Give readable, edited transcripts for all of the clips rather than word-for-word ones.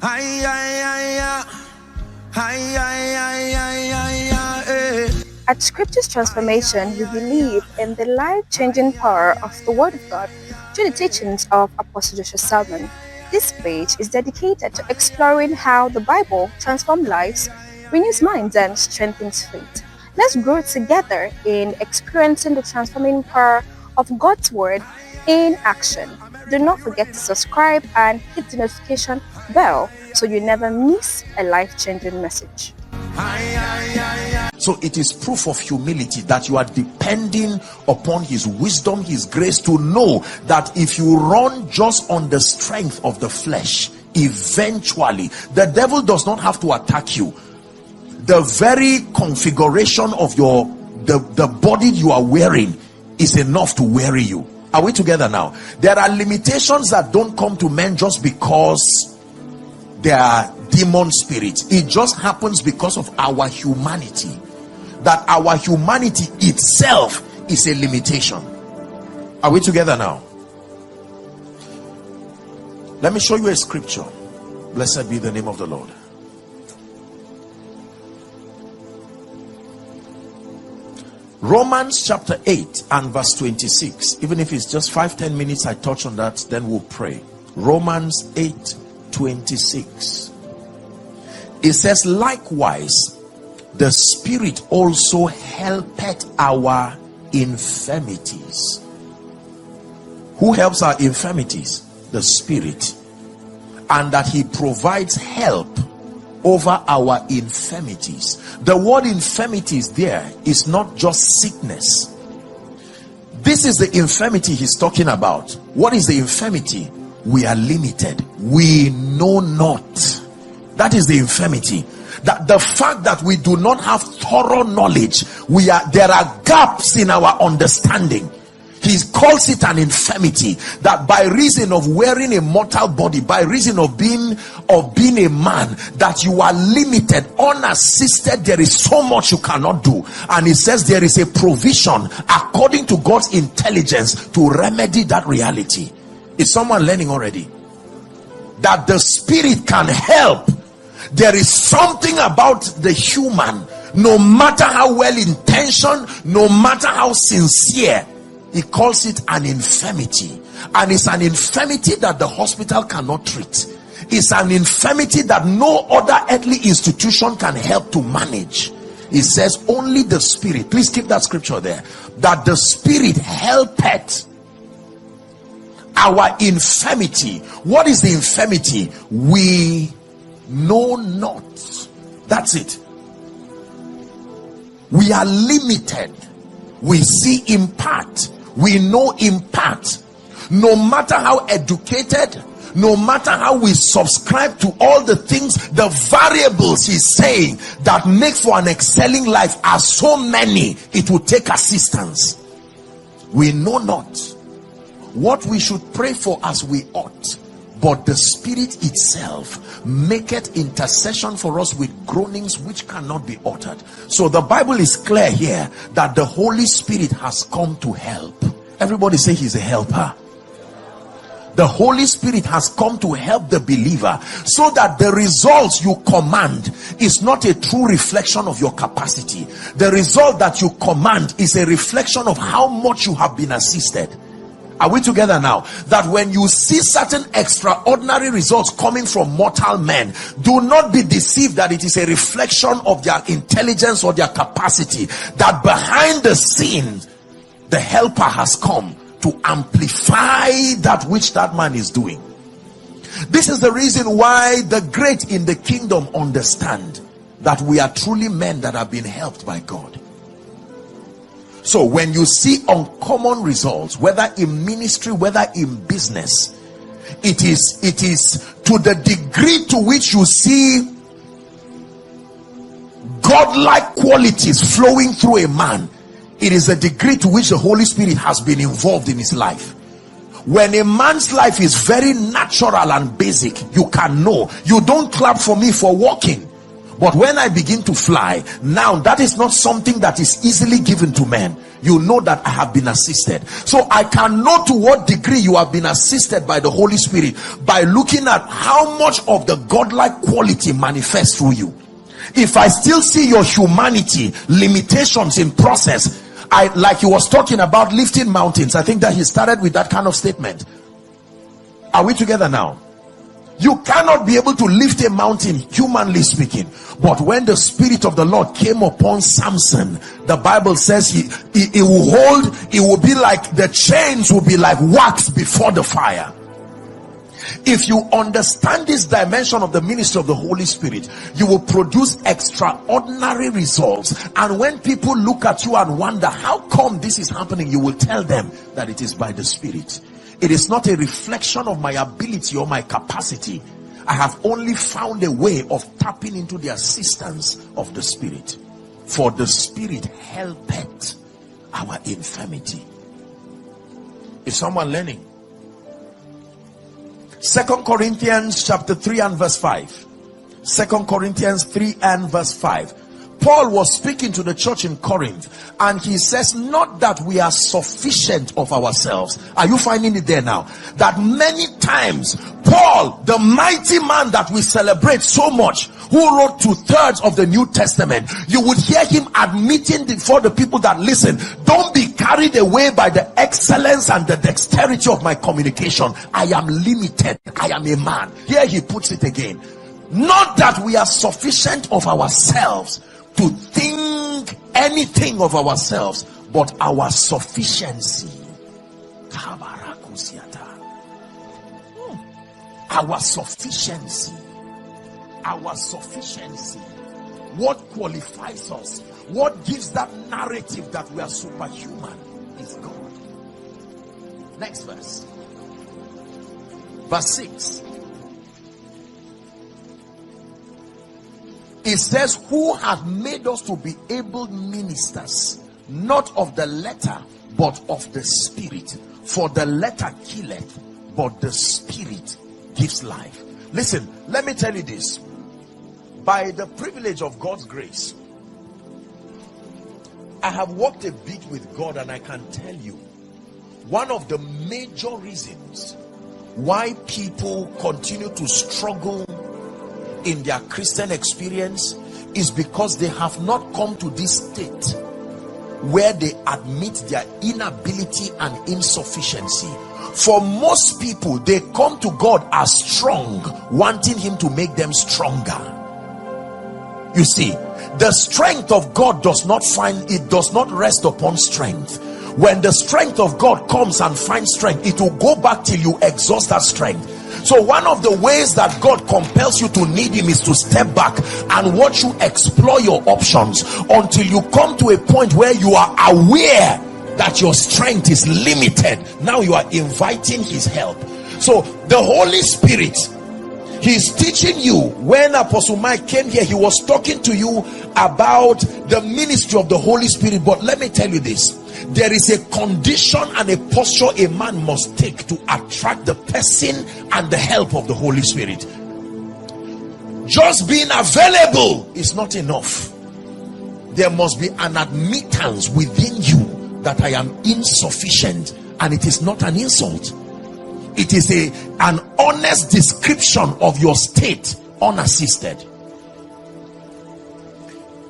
At Scripture's Transformation, we believe in the life-changing power of the Word of God through the teachings of Apostle Joshua Selman. This page is dedicated to exploring how the Bible transforms lives, renews minds, and strengthens faith. Let's grow together in experiencing the transforming power of God's Word in action. Do not forget to subscribe and hit the notification bell so you never miss a life-changing message. So it is proof of humility that you are depending upon his wisdom, his grace, to know that if you run just on the strength of the flesh, eventually the devil does not have to attack you. The very configuration of the body you are wearing is enough to weary you. Are we together now? There are limitations that don't come to men just because they are demon spirits. It just happens because of our humanity, that our humanity itself is a limitation. Are we together now? Let me show you a scripture. Blessed be the name of the Lord. Romans chapter 8 and verse 26. Even if it's just 5-10 minutes I touch on that, then we'll pray. Romans 8:26. It says, likewise the Spirit also helpeth our infirmities. Who helps our infirmities? The Spirit. And that he provides help over our infirmities. The word infirmities there is not just sickness. This is the infirmity he's talking about. What is the infirmity? We are limited. We know not. That is the infirmity. That the fact that we do not have thorough knowledge, there are gaps in our understanding. He calls it an infirmity, that by reason of wearing a mortal body, by reason of being a man, that you are limited, unassisted. There is so much you cannot do. And he says there is a provision according to God's intelligence to remedy that reality. Is someone learning already? That the Spirit can help. There is something about the human, no matter how well intentioned, no matter how sincere, he calls it an infirmity. And it's an infirmity that the hospital cannot treat. It's an infirmity that no other earthly institution can help to manage. It says only the Spirit. Please keep that scripture there. That the Spirit helpeth our infirmity. What is the infirmity? We know not. That's it. We are limited. We see in part. We know in part. No matter how educated, no matter how we subscribe to all the things, the variables he's saying that make for an excelling life are so many, it will take assistance. We know not what we should pray for as we ought, but the Spirit itself maketh intercession for us with groanings which cannot be uttered. So the Bible is clear here that the Holy Spirit has come to help. Everybody say he's a helper. The Holy Spirit has come to help the believer, so that the results you command is not a true reflection of your capacity. The result that you command is a reflection of how much you have been assisted. Are we together now? That when you see certain extraordinary results coming from mortal men, do not be deceived that it is a reflection of their intelligence or their capacity. That behind the scenes, the helper has come to amplify that which that man is doing. This is the reason why the great in the kingdom understand that we are truly men that have been helped by God. So when you see uncommon results, whether in ministry, whether in business, it is to the degree to which you see godlike qualities flowing through a man, it is the degree to which the Holy Spirit has been involved in his life. When a man's life is very natural and basic, you can know. You don't clap for me for walking. But when I begin to fly, now that is not something that is easily given to men. You know that I have been assisted. So I can know to what degree you have been assisted by the Holy Spirit by looking at how much of the godlike quality manifests through you. If I still see your humanity, limitations in process, like he was talking about lifting mountains. I think that he started with that kind of statement. Are we together now? You cannot be able to lift a mountain, humanly speaking. But when the Spirit of the Lord came upon Samson, the Bible says he will hold, it will be like the chains will be like wax before the fire. If you understand this dimension of the ministry of the Holy Spirit, you will produce extraordinary results. And when people look at you and wonder how come this is happening, you will tell them that it is by the Spirit. It is not a reflection of my ability or my capacity. I have only found a way of tapping into the assistance of the Spirit. For the Spirit helpeth our infirmity. Is someone learning? 2 Corinthians chapter 3 and verse 5. 2 Corinthians 3 and verse 5. Paul was speaking to the church in Corinth, and he says, not that we are sufficient of ourselves. Are you finding it there now? That many times Paul, the mighty man that we celebrate so much, who wrote 2/3 of the New Testament, you would hear him admitting before the people that, listen, don't be carried away by the excellence and the dexterity of my communication. I am limited. I am a man. Here he puts it again. Not that we are sufficient of ourselves to think anything of ourselves, but our sufficiency. Our sufficiency. Our sufficiency. What qualifies us, what gives that narrative that we are superhuman, is God. Next verse. Verse 6. It says, who hath made us to be able ministers, not of the letter, but of the Spirit. For the letter killeth, but the Spirit gives life. Listen, let me tell you this. By the privilege of God's grace, I have walked a bit with God, and I can tell you, one of the major reasons why people continue to struggle in their Christian experience is because they have not come to this state where they admit their inability and insufficiency. For most people, they come to God as strong, wanting him to make them stronger. You see, the strength of God does not rest upon strength. When the strength of God comes and finds strength, it will go back till you exhaust that strength. So one of the ways that God compels you to need him is to step back and watch you explore your options until you come to a point where you are aware that your strength is limited. Now you are inviting his help. So the Holy Spirit, he's teaching you. When Apostle Mike came here, he was talking to you about the ministry of the Holy Spirit. But let me tell you this. There is a condition and a posture a man must take to attract the person and the help of the Holy Spirit. Just being available is not enough. There must be an admittance within you that I am insufficient, and it is not an insult. It is an honest description of your state, unassisted.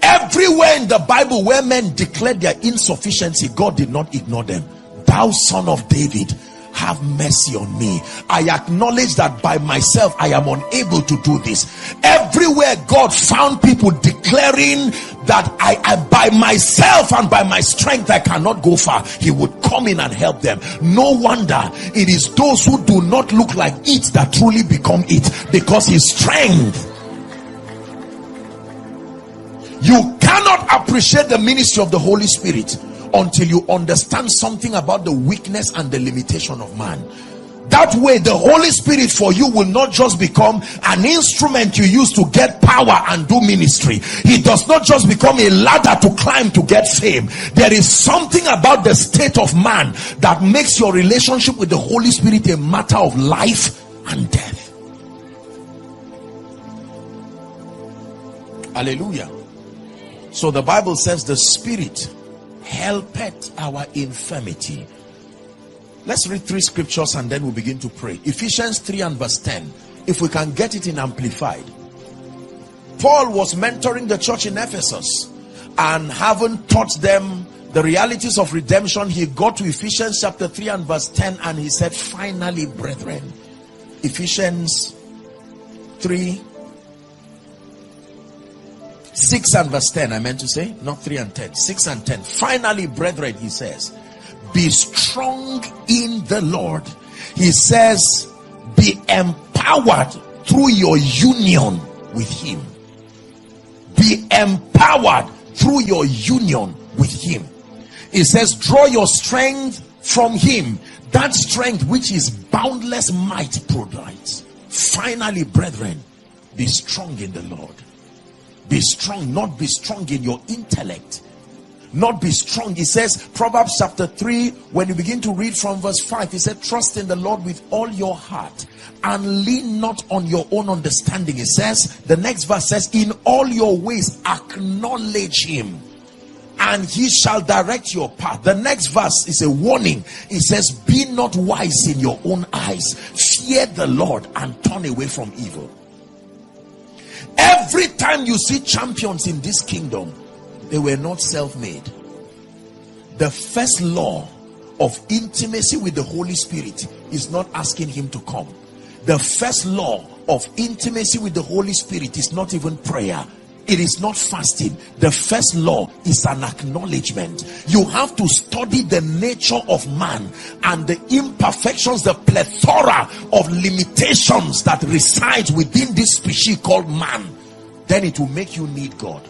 Everywhere in the Bible where men declared their insufficiency, God did not ignore them. Thou son of David, have mercy on me. I acknowledge that by myself I am unable to do this. Everywhere God found people declaring that I by myself and by my strength I cannot go far, he would come in and help them. No wonder it is those who do not look like it that truly become it, because his strength. You cannot appreciate the ministry of the Holy Spirit until you understand something about the weakness and the limitation of man. That way the Holy Spirit for you will not just become an instrument you use to get power and do ministry. He does not just become a ladder to climb to get fame. There is something about the state of man that makes your relationship with the Holy Spirit a matter of life and death. Hallelujah. So the Bible says the Spirit helpeth our infirmity. Let's read 3 scriptures and then we'll begin to pray. Ephesians 3 and verse 10. If we can get it in Amplified. Paul was mentoring the church in Ephesus, and having taught them the realities of redemption, he got to Ephesians chapter 3 and verse 10, and he said, finally, brethren. Ephesians 3, 6 and verse 10, I meant to say, not 3 and 10, 6 and 10. Finally, brethren, he says, be strong in the Lord. He says, be empowered through your union with him. Be empowered through your union with him. It says, draw your strength from him, that strength which his boundless might provides. Finally, brethren, be strong in the Lord. Be strong, not be strong in your intellect, not be strong. He says, Proverbs chapter 3, when you begin to read from verse 5, he said, trust in the Lord with all your heart and lean not on your own understanding. It says, the next verse says, in all your ways acknowledge him, and he shall direct your path. The next verse is a warning. It says, be not wise in your own eyes, fear the Lord and turn away from evil. Every time you see champions in this kingdom, they were not self-made. The first law of intimacy with the Holy Spirit is not asking him to come. The first law of intimacy with the Holy Spirit is not even prayer. It is not fasting. The first law is an acknowledgement. You have to study the nature of man and the imperfections, the plethora of limitations that resides within this species called man. Then it will make you need God.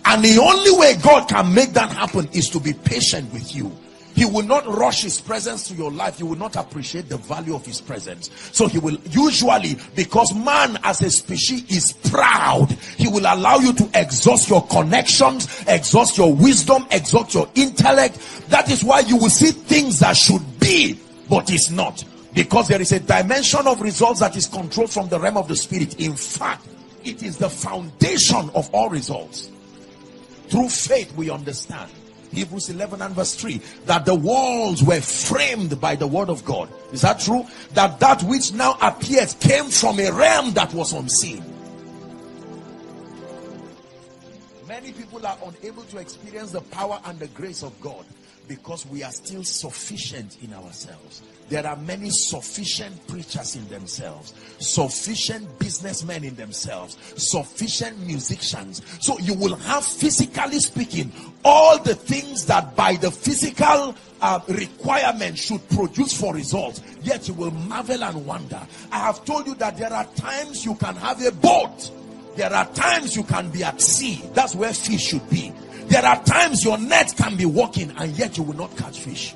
And the only way God can make that happen is to be patient with you. He will not rush his presence to your life. You will not appreciate the value of his presence. So he will usually, because man as a species is proud, he will allow you to exhaust your connections, exhaust your wisdom, exhaust your intellect. That is why you will see things that should be, but it's not. Because there is a dimension of results that is controlled from the realm of the spirit. In fact, it is the foundation of all results. Through faith we understand, Hebrews 11 and verse 3, that the worlds were framed by the word of God. Is that true? That which now appears came from a realm that was unseen. Many people are unable to experience the power and the grace of God because we are still sufficient in ourselves. There are many sufficient preachers in themselves, sufficient businessmen in themselves, sufficient musicians. So you will have, physically speaking, all the things that by the physical requirement should produce for results, yet you will marvel and wonder. I have told you that there are times you can have a boat, there are times you can be at sea. That's where fish should be. There are times your net can be working and yet you will not catch fish.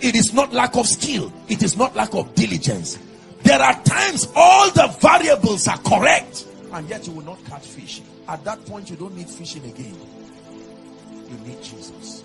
It is not lack of skill. It is not lack of diligence. There are times all the variables are correct and yet you will not catch fish. At that point you don't need fishing again. You need Jesus.